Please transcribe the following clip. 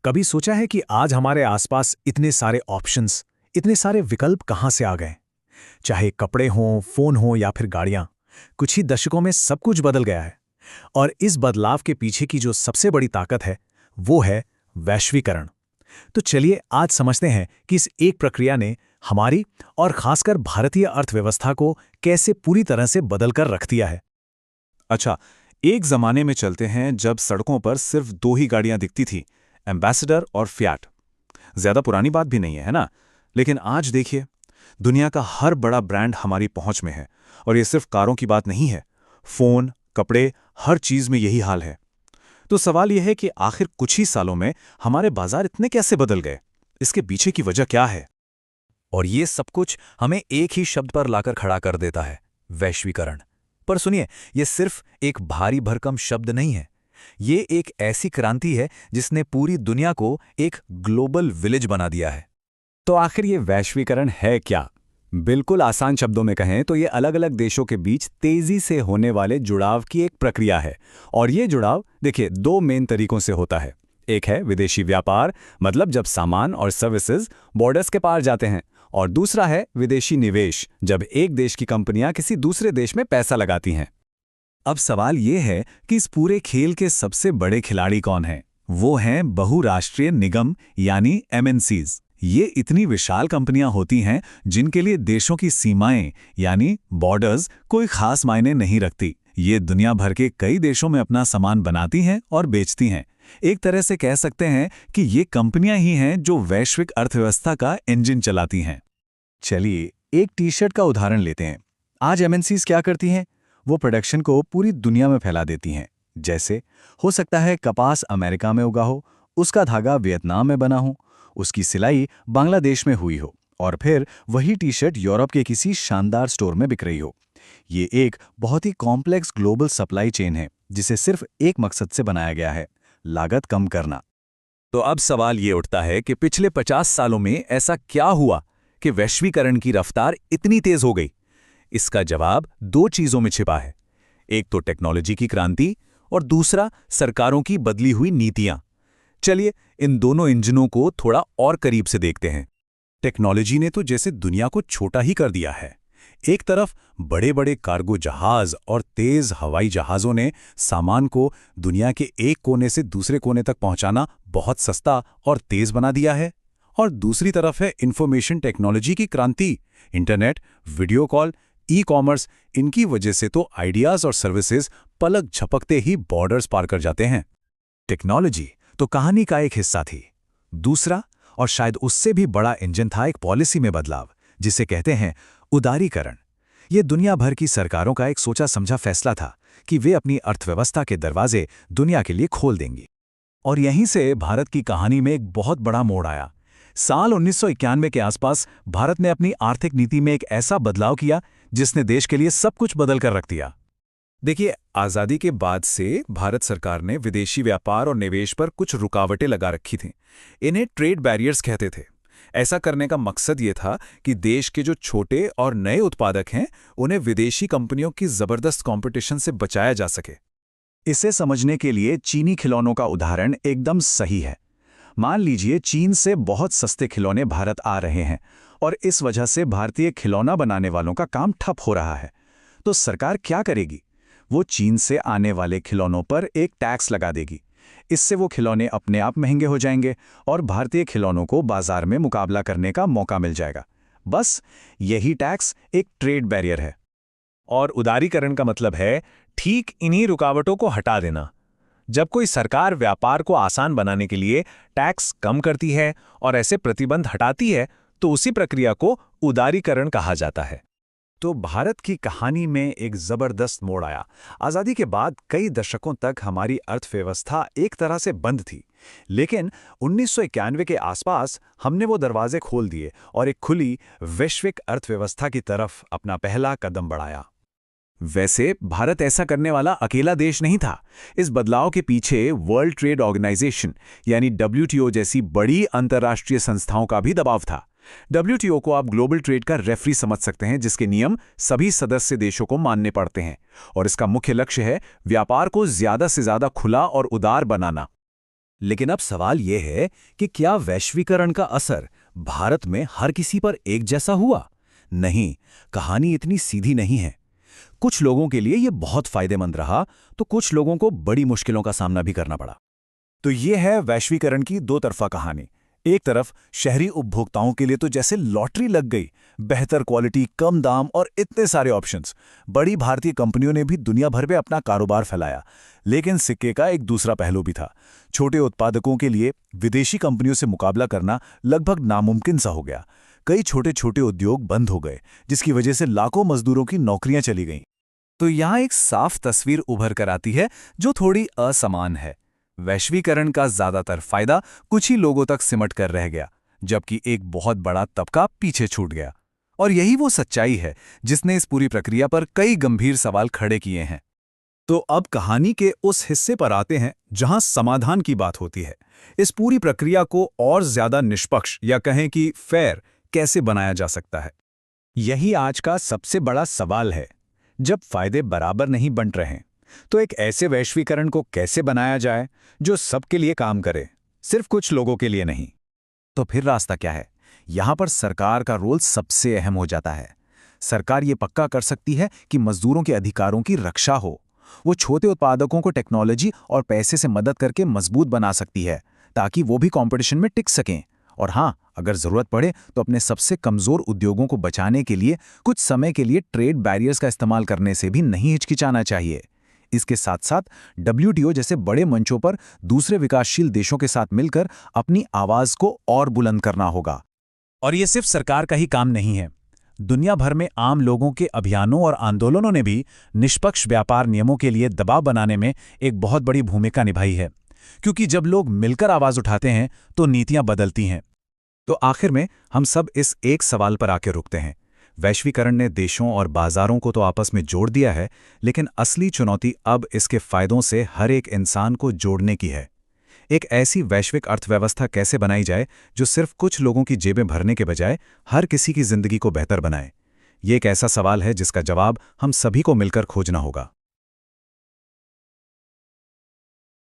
कभी सोचा है कि आज हमारे आसपास इतने सारे ऑप्शंस, इतने सारे विकल्प कहाँ से आ गए? चाहे कपड़े हों, फोन हो या फिर गाड़ियां, कुछ ही दशकों में सब कुछ बदल गया है। और इस बदलाव के पीछे की जो सबसे बड़ी ताकत है, वो है वैश्वीकरण। तो चलिए आज समझते हैं कि इस एक प्रक्रिया ने हमारी और खासकर भारतीय अर्थव्यवस्था को कैसे पूरी तरह से बदल कर रख दिया है। अच्छा, एक जमाने में चलते हैं जब सड़कों पर सिर्फ दो ही गाड़ियां दिखती थी, एम्बेसडर और फियाट। ज्यादा पुरानी बात भी नहीं है ना? लेकिन आज देखिए, दुनिया का हर बड़ा ब्रांड हमारी पहुंच में है। और ये सिर्फ कारों की बात नहीं है, फोन, कपड़े, हर चीज में यही हाल है। तो सवाल यह है कि आखिर कुछ ही सालों में हमारे बाजार इतने कैसे बदल गए? इसके पीछे की वजह क्या है? और ये सब कुछ हमें एक ही शब्द पर लाकर खड़ा कर देता है, वैश्वीकरण। पर सुनिए, ये सिर्फ एक भारी भरकम शब्द नहीं है। ये एक ऐसी क्रांति है जिसने पूरी दुनिया को एक ग्लोबल विलेज बना दिया है। तो आखिर ये वैश्वीकरण है क्या? बिल्कुल आसान शब्दों में कहें तो ये अलग अलग देशों के बीच तेजी से होने वाले जुड़ाव की एक प्रक्रिया है। और ये जुड़ाव देखिए दो मेन तरीकों से होता है। एक है विदेशी व्यापार, मतलब जब सामान और सर्विसेज बॉर्डर्स के पार जाते हैं। और दूसरा है विदेशी निवेश, जब एक देश की कंपनियां किसी दूसरे देश में पैसा लगाती हैं। अब सवाल ये है कि इस पूरे खेल के सबसे बड़े खिलाड़ी कौन हैं? वो हैं बहुराष्ट्रीय निगम यानी एमएनसीज। ये इतनी विशाल कंपनियां होती हैं जिनके लिए देशों की सीमाएं यानी बॉर्डर्स कोई खास मायने नहीं रखती। ये दुनिया भर के कई देशों में अपना सामान बनाती हैं और बेचती हैं। एक तरह से कह सकते हैं कि ये कंपनियां ही हैं जो वैश्विक अर्थव्यवस्था का इंजन चलाती हैं। चलिए एक टी शर्ट का उदाहरण लेते हैं। आज एमएनसीज क्या करती हैं? वो प्रोडक्शन को पूरी दुनिया में फैला देती हैं। जैसे हो सकता है कपास अमेरिका में उगा हो, उसका धागा वियतनाम में बना हो, उसकी सिलाई बांग्लादेश में हुई हो, और फिर वही टी शर्ट यूरोप के किसी शानदार स्टोर में बिक रही हो। ये एक बहुत ही कॉम्प्लेक्स ग्लोबल सप्लाई चेन है जिसे सिर्फ एक मकसद से बनाया गया है, लागत कम करना। तो अब सवाल ये उठता है कि पिछले 50 सालों में ऐसा क्या हुआ कि वैश्वीकरण की रफ्तार इतनी तेज हो गई? इसका जवाब दो चीजों में छिपा है। एक तो टेक्नोलॉजी की क्रांति और दूसरा सरकारों की बदली हुई नीतियां। चलिए इन दोनों इंजनों को थोड़ा और करीब से देखते हैं। टेक्नोलॉजी ने तो जैसे दुनिया को छोटा ही कर दिया है। एक तरफ बड़े बड़े कार्गो जहाज और तेज हवाई जहाज़ों ने सामान को दुनिया के एक कोने से दूसरे कोने तक पहुंचाना बहुत सस्ता और तेज बना दिया है। और दूसरी तरफ है इंफॉर्मेशन टेक्नोलॉजी की क्रांति। Internet, video call, e commerce, इनकी वजह से तो आइडियाज और सर्विसेज पलक झपकते ही बॉर्डर्स पार कर जाते हैं। टेक्नोलॉजी तो कहानी का एक हिस्सा थी। दूसरा और शायद उससे भी बड़ा इंजन था एक पॉलिसी में बदलाव, जिसे कहते हैं उदारीकरण। ये दुनिया भर की सरकारों का एक सोचा समझा फैसला था कि वे अपनी अर्थव्यवस्था के दरवाजे दुनिया के लिए खोल देंगी। और यहीं से भारत की कहानी में एक बहुत बड़ा मोड़ आया। साल 1991 के आसपास भारत ने अपनी आर्थिक नीति में एक ऐसा बदलाव किया जिसने देश के लिए सब कुछ बदल कर रख दिया। देखिए, आज़ादी के बाद से भारत सरकार ने विदेशी व्यापार और निवेश पर कुछ रुकावटें लगा रखी थीं। इन्हें ट्रेड बैरियर्स कहते थे। ऐसा करने का मकसद ये था कि देश के जो छोटे और नए उत्पादक हैं, उन्हें विदेशी कंपनियों की जबरदस्त कंपटीशन से बचाया जा सके। इसे समझने के लिए चीनी खिलौनों का उदाहरण एकदम सही है। मान लीजिए चीन से बहुत सस्ते खिलौने भारत आ रहे हैं और इस वजह से भारतीय खिलौना बनाने वालों का काम ठप हो रहा है। तो सरकार क्या करेगी? वो चीन से आने वाले खिलौनों पर एक टैक्स लगा देगी। इससे वो खिलौने अपने आप महंगे हो जाएंगे और भारतीय खिलौनों को बाजार में मुकाबला करने का मौका मिल जाएगा। बस यही टैक्स एक ट्रेड बैरियर है। और उदारीकरण का मतलब है ठीक इन्हीं रुकावटों को हटा देना। जब कोई सरकार व्यापार को आसान बनाने के लिए टैक्स कम करती है और ऐसे प्रतिबंध हटाती है, तो उसी प्रक्रिया को उदारीकरण कहा जाता है। तो भारत की कहानी में एक जबरदस्त मोड़ आया। आज़ादी के बाद कई दशकों तक हमारी अर्थव्यवस्था एक तरह से बंद थी, लेकिन 1991 के आसपास हमने वो दरवाजे खोल दिए और एक खुली वैश्विक अर्थव्यवस्था की तरफ अपना पहला कदम बढ़ाया। वैसे भारत ऐसा करने वाला अकेला देश नहीं था। इस बदलाव के पीछे वर्ल्ड ट्रेड ऑर्गेनाइजेशन यानी WTO जैसी बड़ी अंतर्राष्ट्रीय संस्थाओं का भी दबाव था। WTO को आप ग्लोबल ट्रेड का रेफरी समझ सकते हैं, जिसके नियम सभी सदस्य देशों को मानने पड़ते हैं। और इसका मुख्य लक्ष्य है व्यापार को ज्यादा से ज्यादा खुला और उदार बनाना। लेकिन अब सवाल यह है कि क्या वैश्वीकरण का असर भारत में हर किसी पर एक जैसा हुआ? नहीं, कहानी इतनी सीधी नहीं है। कुछ लोगों के लिए यह बहुत फायदेमंद रहा, तो कुछ लोगों को बड़ी मुश्किलों का सामना भी करना पड़ा। तो ये है वैश्वीकरण की दो तरफा कहानी। एक तरफ शहरी उपभोक्ताओं के लिए तो जैसे लॉटरी लग गई, बेहतर क्वालिटी, कम दाम और इतने सारे ऑप्शंस। बड़ी भारतीय कंपनियों ने भी दुनिया भर में अपना कारोबार फैलाया। लेकिन सिक्के का एक दूसरा पहलू भी था। छोटे उत्पादकों के लिए विदेशी कंपनियों से मुकाबला करना लगभग नामुमकिन सा हो गया। कई छोटे छोटे उद्योग बंद हो गए, जिसकी वजह से लाखों मजदूरों की नौकरियां चली गईं। तो यहाँ एक साफ तस्वीर उभर कर आती है जो थोड़ी असमान है। वैश्वीकरण का ज्यादातर फायदा कुछ ही लोगों तक सिमट कर रह गया, जबकि एक बहुत बड़ा तबका पीछे छूट गया। और यही वो सच्चाई है जिसने इस पूरी प्रक्रिया पर कई गंभीर सवाल खड़े किए हैं। तो अब कहानी के उस हिस्से पर आते हैं जहां समाधान की बात होती है। इस पूरी प्रक्रिया को और ज्यादा निष्पक्ष या कहें कि फेयर कैसे बनाया जा सकता है? यही आज का सबसे बड़ा सवाल है। जब फायदे बराबर नहीं बंट रहे हैं, तो एक ऐसे वैश्वीकरण को कैसे बनाया जाए जो सबके लिए काम करे, सिर्फ कुछ लोगों के लिए नहीं? तो फिर रास्ता क्या है? यहां पर सरकार का रोल सबसे अहम हो जाता है। सरकार ये पक्का कर सकती है कि मजदूरों के अधिकारों की रक्षा हो। वो छोटे उत्पादकों को टेक्नोलॉजी और पैसे से मदद करके मजबूत बना सकती है, ताकि वो भी कंपटीशन में टिक सकें। और हाँ, अगर जरूरत पड़े तो अपने सबसे कमजोर उद्योगों को बचाने के लिए कुछ समय के लिए ट्रेड बैरियर्स का इस्तेमाल करने से भी नहीं हिचकिचाना चाहिए। इसके साथ साथ WTO जैसे बड़े मंचों पर दूसरे विकासशील देशों के साथ मिलकर अपनी आवाज को और बुलंद करना होगा। और ये सिर्फ सरकार का ही काम नहीं है। दुनिया भर में आम लोगों के अभियानों और आंदोलनों ने भी निष्पक्ष व्यापार नियमों के लिए दबाव बनाने में एक बहुत बड़ी भूमिका निभाई है। क्योंकि जब लोग मिलकर आवाज उठाते हैं तो नीतियां बदलती हैं। तो आखिर में हम सब इस एक सवाल पर आके रुकते हैं। वैश्वीकरण ने देशों और बाजारों को तो आपस में जोड़ दिया है, लेकिन असली चुनौती अब इसके फायदों से हर एक इंसान को जोड़ने की है। एक ऐसी वैश्विक अर्थव्यवस्था कैसे बनाई जाए जो सिर्फ कुछ लोगों की जेबें भरने के बजाय हर किसी की जिंदगी को बेहतर बनाए? ये एक ऐसा सवाल है जिसका जवाब हम सभी को मिलकर खोजना होगा।